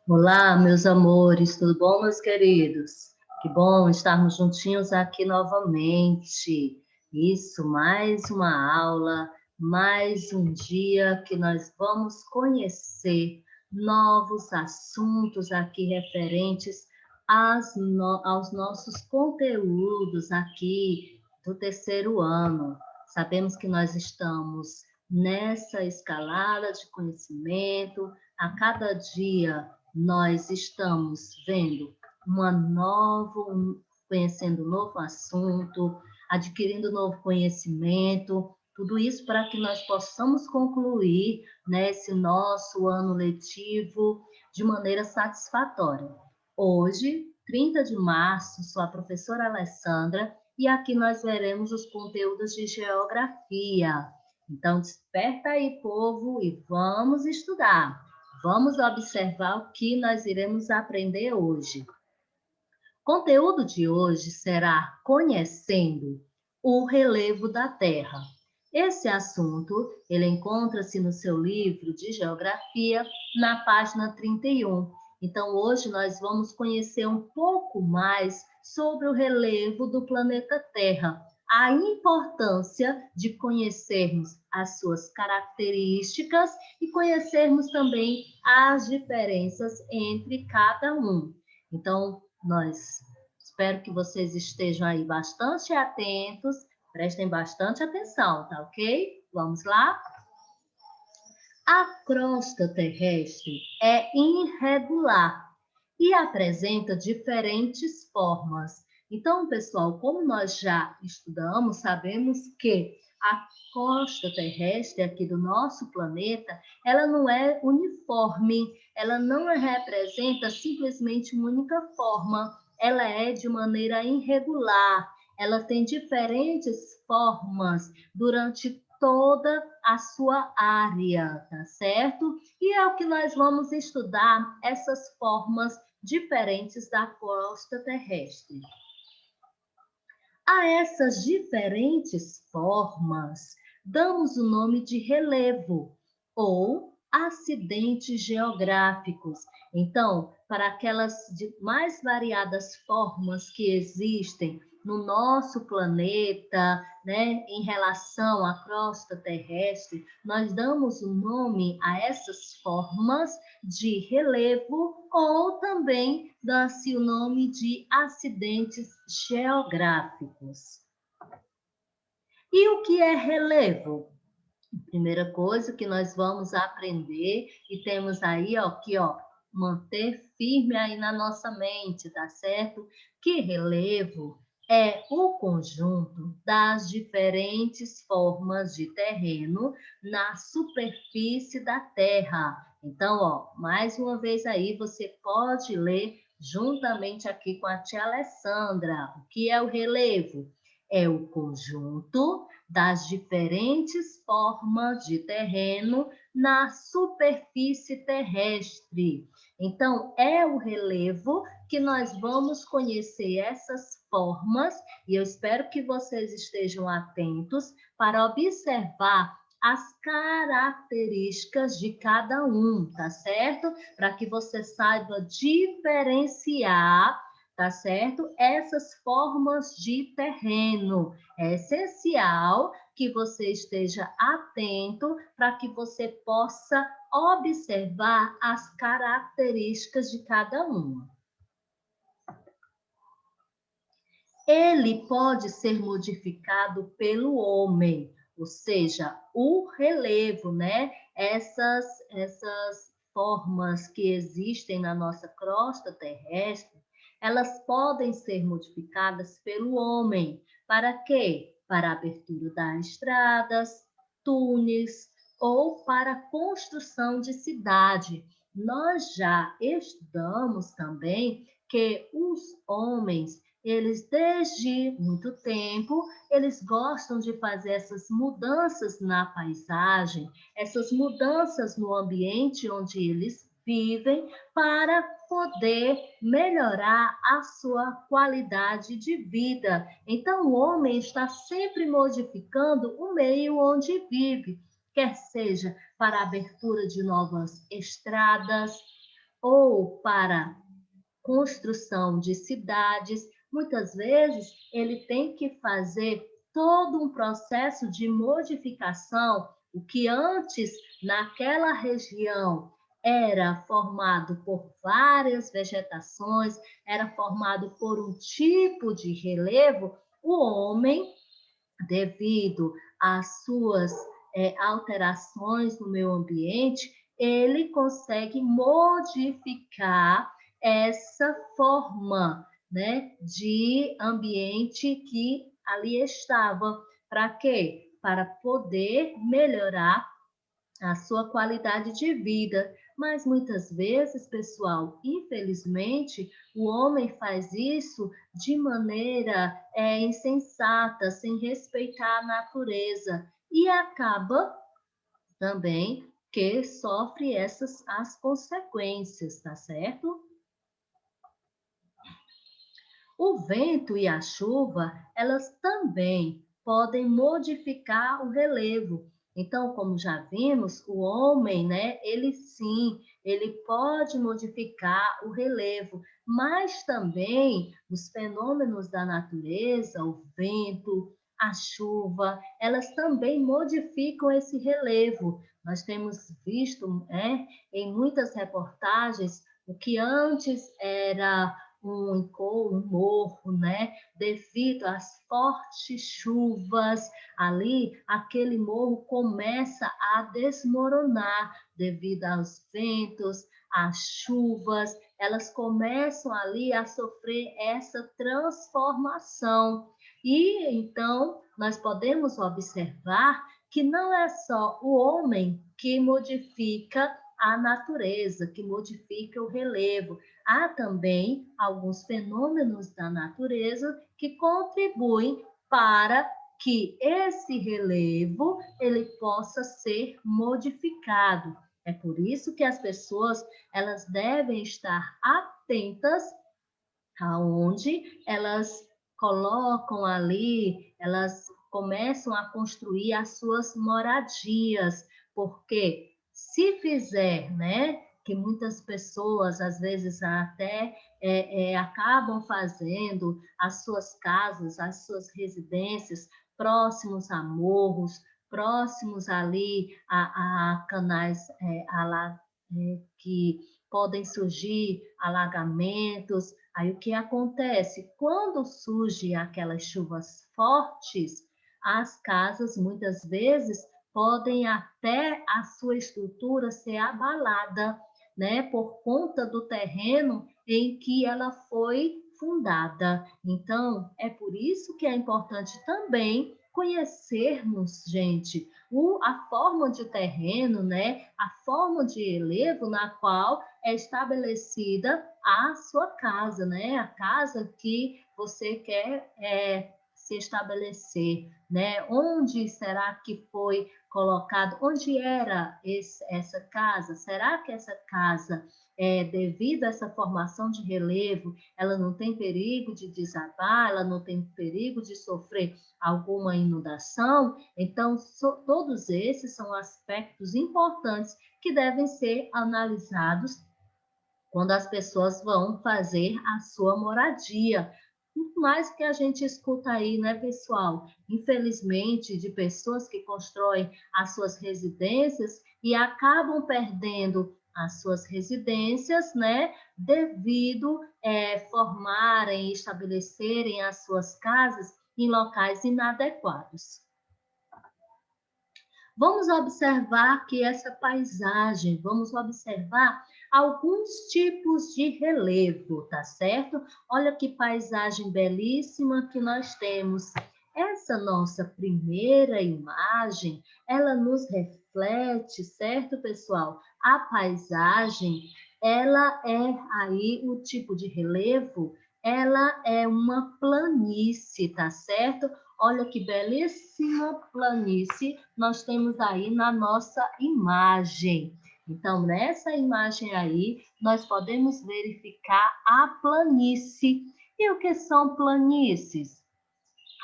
Olá, meus amores, tudo bom, meus queridos? Que bom estarmos juntinhos aqui novamente. Isso, mais uma aula, mais um dia que nós vamos conhecer novos assuntos aqui referentes aos nossos conteúdos aqui do terceiro ano. Sabemos que nós estamos nessa escalada de conhecimento, a cada dia nós estamos vendo conhecendo um novo assunto, adquirindo novo conhecimento, tudo isso para que nós possamos concluir, né, esse nosso ano letivo de maneira satisfatória. Hoje, 30 de março, sou a professora Alessandra e aqui nós veremos os conteúdos de geografia. Então, desperta aí, povo, e vamos estudar. Vamos observar o que nós iremos aprender hoje. O conteúdo de hoje será conhecendo o relevo da Terra. Esse assunto, ele encontra-se no seu livro de geografia, na página 31. Então, hoje nós vamos conhecer um pouco mais sobre o relevo do planeta Terra, a importância de conhecermos as suas características e conhecermos também as diferenças entre cada um. Então, espero que vocês estejam aí bastante atentos, prestem bastante atenção, tá ok? Vamos lá? A crosta terrestre é irregular e apresenta diferentes formas. Então, pessoal, como nós já estudamos, sabemos que a crosta terrestre aqui do nosso planeta, ela não é uniforme, ela não representa simplesmente uma única forma, ela é de maneira irregular, ela tem diferentes formas durante toda a sua área, tá certo? E é o que nós vamos estudar, essas formas diferentes da crosta terrestre. A essas diferentes formas, damos o nome de relevo ou acidentes geográficos. Então, para aquelas mais variadas formas que existem no nosso planeta, né, em relação à crosta terrestre, nós damos o nome a essas formas de relevo ou também dá-se o nome de acidentes geográficos. E o que é relevo? Primeira coisa que nós vamos aprender e temos aí, ó, aqui, ó, manter firme aí na nossa mente, tá certo? Que relevo é o conjunto das diferentes formas de terreno na superfície da Terra. Então, ó, mais uma vez aí você pode ler juntamente aqui com a tia Alessandra. O que é o relevo? É o conjunto das diferentes formas de terreno na superfície terrestre. Então, é o relevo que nós vamos conhecer essas formas e eu espero que vocês estejam atentos para observar as características de cada um, tá certo? Para que você saiba diferenciar, tá certo? Essas formas de terreno. É essencial que você esteja atento para que você possa observar as características de cada uma. Ele pode ser modificado pelo homem, ou seja, o relevo, né? Essas formas que existem na nossa crosta terrestre, elas podem ser modificadas pelo homem. Para quê? Para a abertura das estradas, túneis ou para a construção de cidade. Nós já estudamos também que os homens eles, desde muito tempo, eles gostam de fazer essas mudanças na paisagem, essas mudanças no ambiente onde eles vivem, para poder melhorar a sua qualidade de vida. Então, o homem está sempre modificando o meio onde vive, quer seja para a abertura de novas estradas, ou para construção de cidades, muitas vezes ele tem que fazer todo um processo de modificação, o que antes naquela região era formado por várias vegetações, era formado por um tipo de relevo, o homem, devido às suas alterações no meio ambiente, ele consegue modificar essa forma, né, de ambiente que ali estava. Para quê? Para poder melhorar a sua qualidade de vida. Mas muitas vezes, pessoal, infelizmente, o homem faz isso de maneira insensata, sem respeitar a natureza, e acaba também que sofre as consequências, tá certo? O vento e a chuva, elas também podem modificar o relevo. Então, como já vimos, o homem, né, ele sim, ele pode modificar o relevo, mas também os fenômenos da natureza, o vento, a chuva, elas também modificam esse relevo. Nós temos visto, né, em muitas reportagens, o que antes era um morro, né? Devido às fortes chuvas, ali aquele morro começa a desmoronar devido aos ventos, às chuvas, elas começam ali a sofrer essa transformação. E então nós podemos observar que não é só o homem que modifica a natureza, que modifica o relevo. Há também alguns fenômenos da natureza que contribuem para que esse relevo ele possa ser modificado. É por isso que as pessoas elas devem estar atentas aonde elas colocam ali, elas começam a construir as suas moradias, porque se fizer, né, que muitas pessoas às vezes até acabam fazendo as suas casas, as suas residências próximos a morros, próximos ali a canais que podem surgir alagamentos. Aí o que acontece? Quando surgem aquelas chuvas fortes, as casas muitas vezes podem até a sua estrutura ser abalada, né, por conta do terreno em que ela foi fundada. Então, é por isso que é importante também conhecermos, gente, a forma de terreno, né, a forma de relevo na qual é estabelecida a sua casa, né, a casa que você quer se estabelecer, né, onde será que foi colocado, onde era essa casa, será que essa casa devido a essa formação de relevo, ela não tem perigo de desabar, ela não tem perigo de sofrer alguma inundação. Então, todos esses são aspectos importantes que devem ser analisados quando as pessoas vão fazer a sua moradia. Muito mais que a gente escuta aí, né, pessoal? Infelizmente, de pessoas que constroem as suas residências e acabam perdendo as suas residências, né, devido formarem, estabelecerem as suas casas em locais inadequados. Vamos observar aqui essa paisagem, vamos observar alguns tipos de relevo, tá certo? Olha que paisagem belíssima que nós temos. Essa nossa primeira imagem, ela nos reflete, certo, pessoal? A paisagem, ela é aí o tipo de relevo, ela é uma planície, tá certo? Olha que belíssima planície nós temos aí na nossa imagem. Então, nessa imagem aí, nós podemos verificar a planície. E o que são planícies?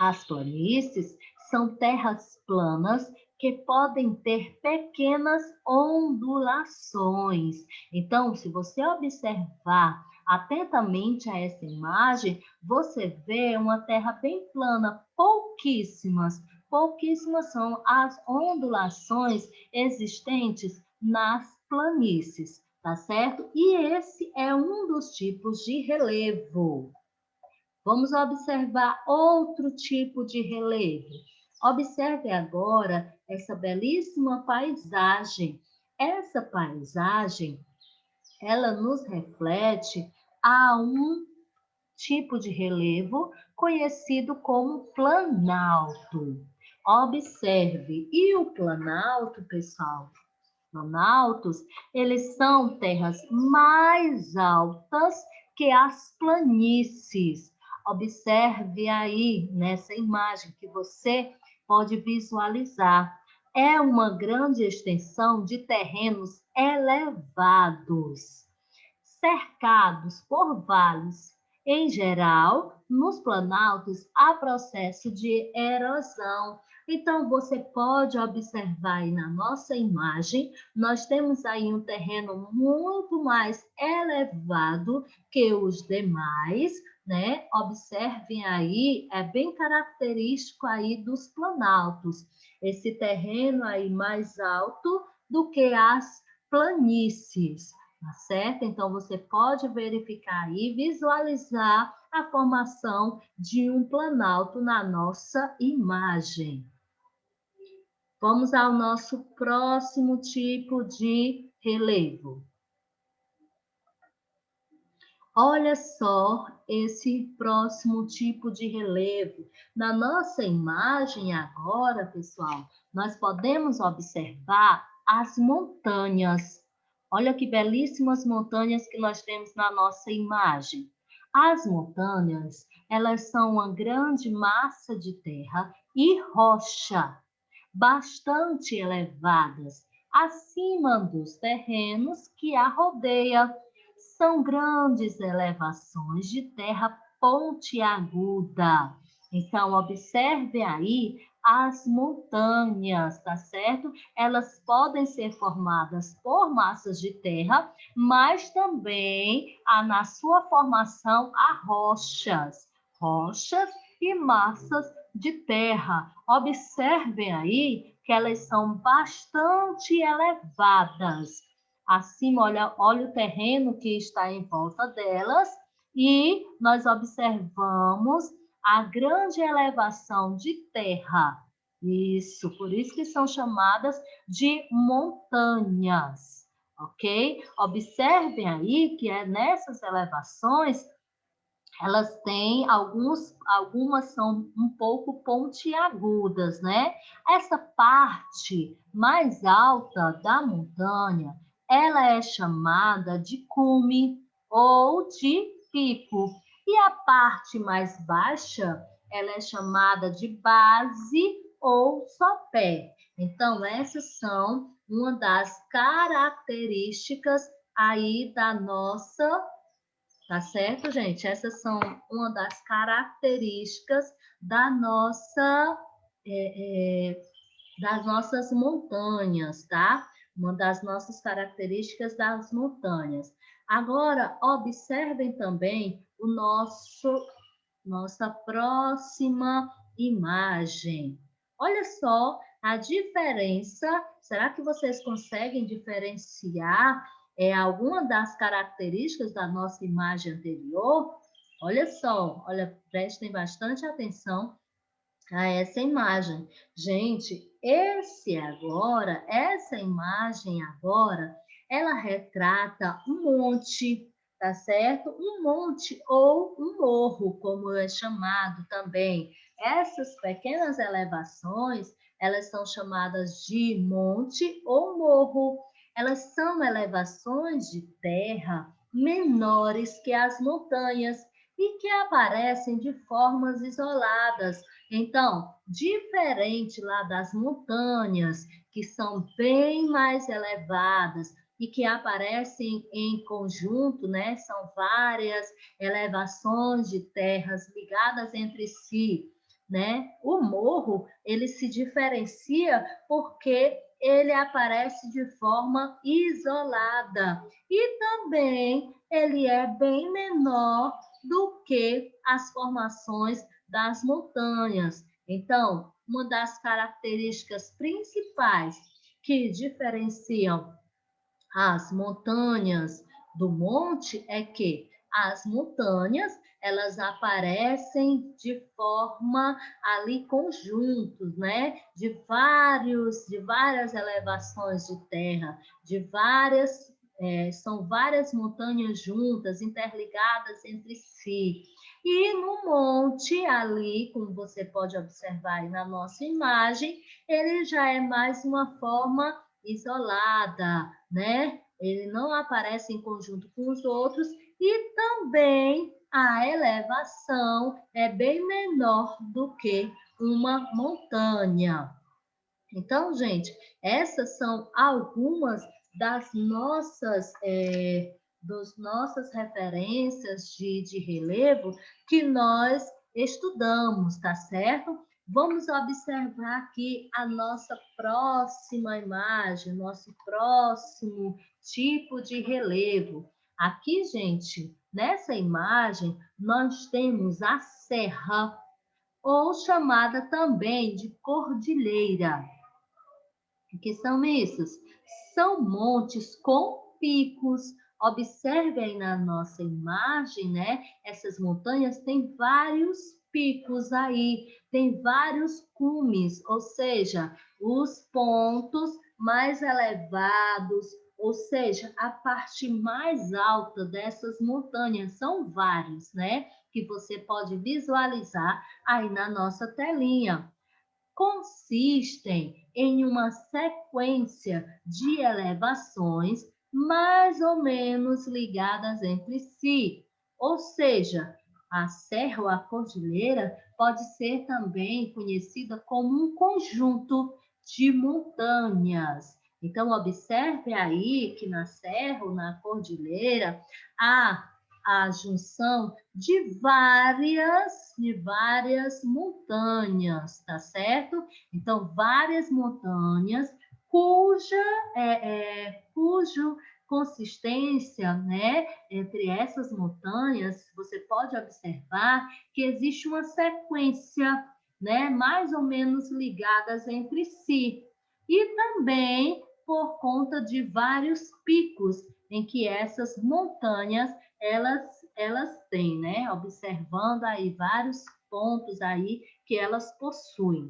As planícies são terras planas que podem ter pequenas ondulações. Então, se você observar atentamente a essa imagem, você vê uma terra bem plana, pouquíssimas são as ondulações existentes nas planícies, tá certo? E esse é um dos tipos de relevo. Vamos observar outro tipo de relevo. Observe agora essa belíssima paisagem. Essa paisagem, ela nos reflete a um tipo de relevo conhecido como planalto. Observe, e o planalto, pessoal, planaltos, eles são terras mais altas que as planícies. Observe aí nessa imagem que você pode visualizar. É uma grande extensão de terrenos elevados, cercados por vales. Em geral, nos planaltos há processo de erosão. Então, você pode observar aí na nossa imagem, nós temos aí um terreno muito mais elevado que os demais, né? Observem aí, é bem característico aí dos planaltos, esse terreno aí mais alto do que as planícies. Tá certo? Então, você pode verificar aí, visualizar a formação de um planalto na nossa imagem. Vamos ao nosso próximo tipo de relevo. Olha só esse próximo tipo de relevo. Na nossa imagem agora, pessoal, nós podemos observar as montanhas. Olha que belíssimas montanhas que nós temos na nossa imagem. As montanhas, elas são uma grande massa de terra e rocha, bastante elevadas, acima dos terrenos que a rodeia. São grandes elevações de terra pontiaguda. Então, observe aí as montanhas, tá certo? Elas podem ser formadas por massas de terra, mas também há na sua formação há rochas e massas de terra. Observem aí que elas são bastante elevadas. Acima, olha o terreno que está em volta delas e nós observamos a grande elevação de terra. Isso, por isso que são chamadas de montanhas, ok? Observem aí que é nessas elevações elas têm algumas são um pouco pontiagudas, né? Essa parte mais alta da montanha, ela é chamada de cume ou de pico. E a parte mais baixa, ela é chamada de base ou sopé. Então, essas são uma das características aí da nossa. Tá certo, gente? Essas são uma das características da das nossas montanhas, tá? Uma das nossas características das montanhas. Agora, observem também nossa próxima imagem. Olha só a diferença. Será que vocês conseguem diferenciar alguma das características da nossa imagem anterior? Olha só, olha, prestem bastante atenção a essa imagem. Gente, essa imagem agora, ela retrata um monte, tá certo? Um monte ou um morro, como é chamado também. Essas pequenas elevações, elas são chamadas de monte ou morro. Elas são elevações de terra menores que as montanhas e que aparecem de formas isoladas. Então, diferente lá das montanhas, que são bem mais elevadas e que aparecem em conjunto, né? São várias elevações de terras ligadas entre si. né? O morro, ele se diferencia porque ele aparece de forma isolada e também ele é bem menor do que as formações das montanhas. Então, uma das características principais que diferenciam as montanhas do monte é que as montanhas elas aparecem de forma ali conjuntos, né? De várias elevações de terra, são várias montanhas juntas, interligadas entre si. E no monte ali, como você pode observar aí na nossa imagem, ele já é mais uma forma isolada, né? Ele não aparece em conjunto com os outros e também a elevação é bem menor do que uma montanha. Então, gente, essas são algumas das nossas referências de relevo que nós estudamos, tá certo? Vamos observar aqui a nossa próxima imagem, nosso próximo tipo de relevo. Aqui, gente, nessa imagem, nós temos a serra, ou chamada também de cordilheira. O que são esses? São montes com picos. Observe aí na nossa imagem, né? Essas montanhas têm vários picos aí, tem vários cumes, ou seja, os pontos mais elevados, ou seja, a parte mais alta dessas montanhas são vários, né? Que você pode visualizar aí na nossa telinha. Consistem em uma sequência de elevações mais ou menos ligadas entre si. Ou seja, a serra ou a cordilheira pode ser também conhecida como um conjunto de montanhas. Então, observe aí que na serra ou na cordilheira há a junção de várias montanhas, tá certo? Então, várias montanhas cujo consistência, né, entre essas montanhas, você pode observar que existe uma sequência, né, mais ou menos ligadas entre si. E também por conta de vários picos em que essas montanhas elas, elas têm, né? Observando aí vários pontos aí que elas possuem.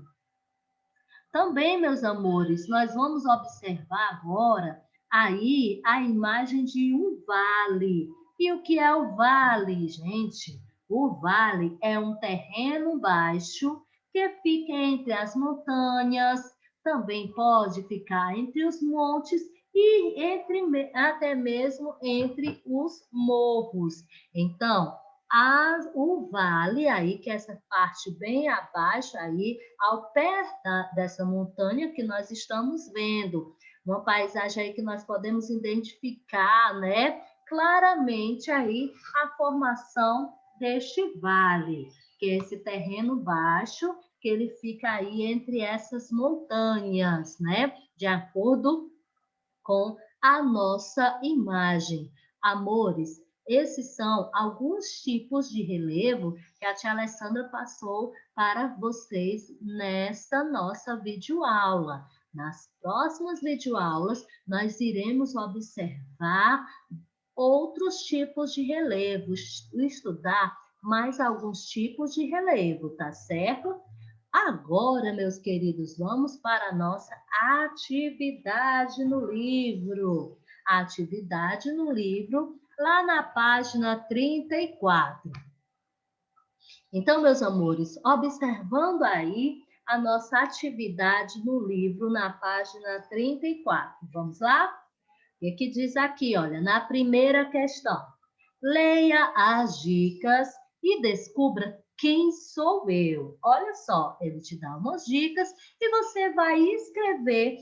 Também, meus amores, nós vamos observar agora aí a imagem de um vale. E o que é o vale, gente? O vale é um terreno baixo que fica entre as montanhas, também pode ficar entre os montes e até mesmo entre os morros. Então, o vale aí, que é essa parte bem abaixo aí, ao pé dessa montanha que nós estamos vendo. Uma paisagem aí que nós podemos identificar, né? Claramente aí a formação deste vale, que é esse terreno baixo, que ele fica aí entre essas montanhas, né? De acordo com a nossa imagem. Amores, esses são alguns tipos de relevo que a tia Alessandra passou para vocês nesta nossa videoaula. Nas próximas videoaulas, nós iremos observar outros tipos de relevos, estudar mais alguns tipos de relevo, tá certo? Agora, meus queridos, vamos para a nossa atividade no livro. A atividade no livro, lá na página 34. Então, meus amores, observando aí a nossa atividade no livro, na página 34. Vamos lá? E que diz aqui, olha, na primeira questão, leia as dicas e descubra quem sou eu. Olha só, ele te dá umas dicas e você vai escrever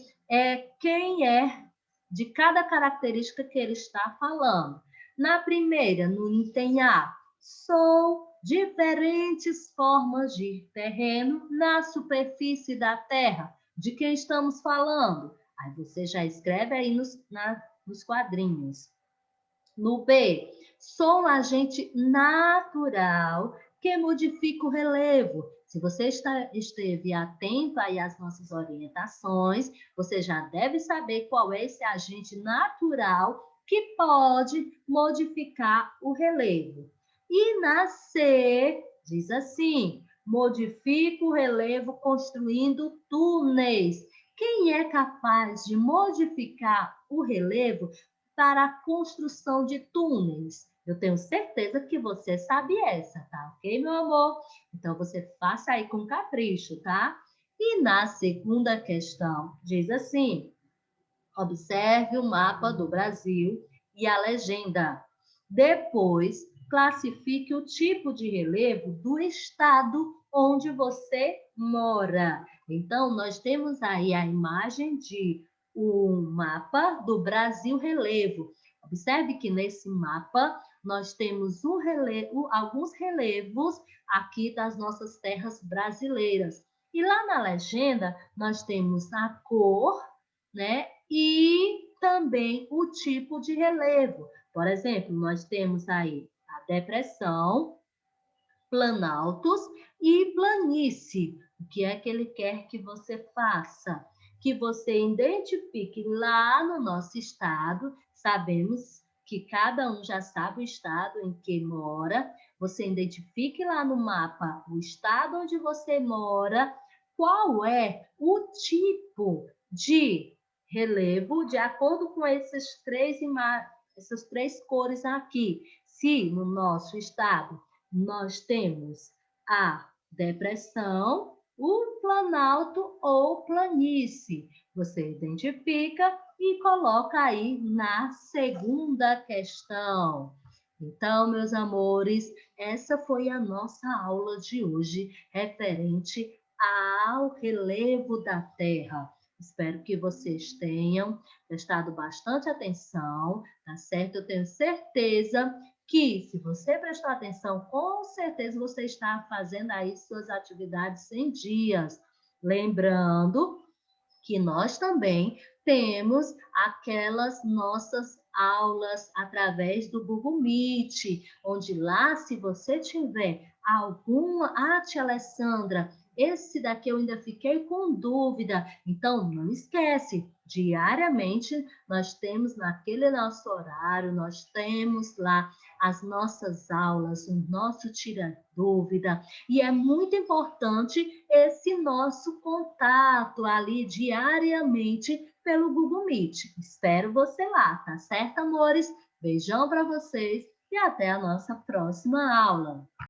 quem é de cada característica que ele está falando. Na primeira, no item A, Sou diferentes formas de terreno na superfície da terra. De quem estamos falando? Aí você já escreve aí nos quadrinhos. No B, sou um agente natural que modifica o relevo. Se você esteve atento aí às nossas orientações, você já deve saber qual é esse agente natural que pode modificar o relevo. E na C, diz assim: modifica o relevo construindo túneis. Quem é capaz de modificar o relevo para a construção de túneis? Eu tenho certeza que você sabe essa, tá? Ok, meu amor? Então, você faça aí com capricho, tá? E na segunda questão, diz assim: observe o mapa do Brasil e a legenda. Depois, classifique o tipo de relevo do estado onde você mora. Então, nós temos aí a imagem de um mapa do Brasil relevo. Observe que nesse mapa nós temos alguns relevos aqui das nossas terras brasileiras. E lá na legenda nós temos a cor, né? E também o tipo de relevo. Por exemplo, nós temos aí a depressão, planaltos e planície. O que é que ele quer que você faça? Que você identifique lá no nosso estado, sabemos que cada um já sabe o estado em que mora, você identifique lá no mapa o estado onde você mora, qual é o tipo de relevo, de acordo com essas três cores aqui. Se no nosso estado nós temos a depressão, o planalto ou planície. Você identifica e coloca aí na segunda questão. Então, meus amores, essa foi a nossa aula de hoje referente ao relevo da Terra. Espero que vocês tenham prestado bastante atenção, tá certo? Eu tenho certeza que, se você prestar atenção, com certeza você está fazendo aí suas atividades em dias. Lembrando que nós também temos aquelas nossas aulas através do Google Meet, onde lá, se você tiver alguma, tia Alessandra, esse daqui eu ainda fiquei com dúvida. Então, não esquece, diariamente nós temos naquele nosso horário, nós temos lá as nossas aulas, o nosso tira dúvida, e é muito importante esse nosso contato ali diariamente pelo Google Meet. Espero você lá, tá certo, amores? Beijão para vocês e até a nossa próxima aula.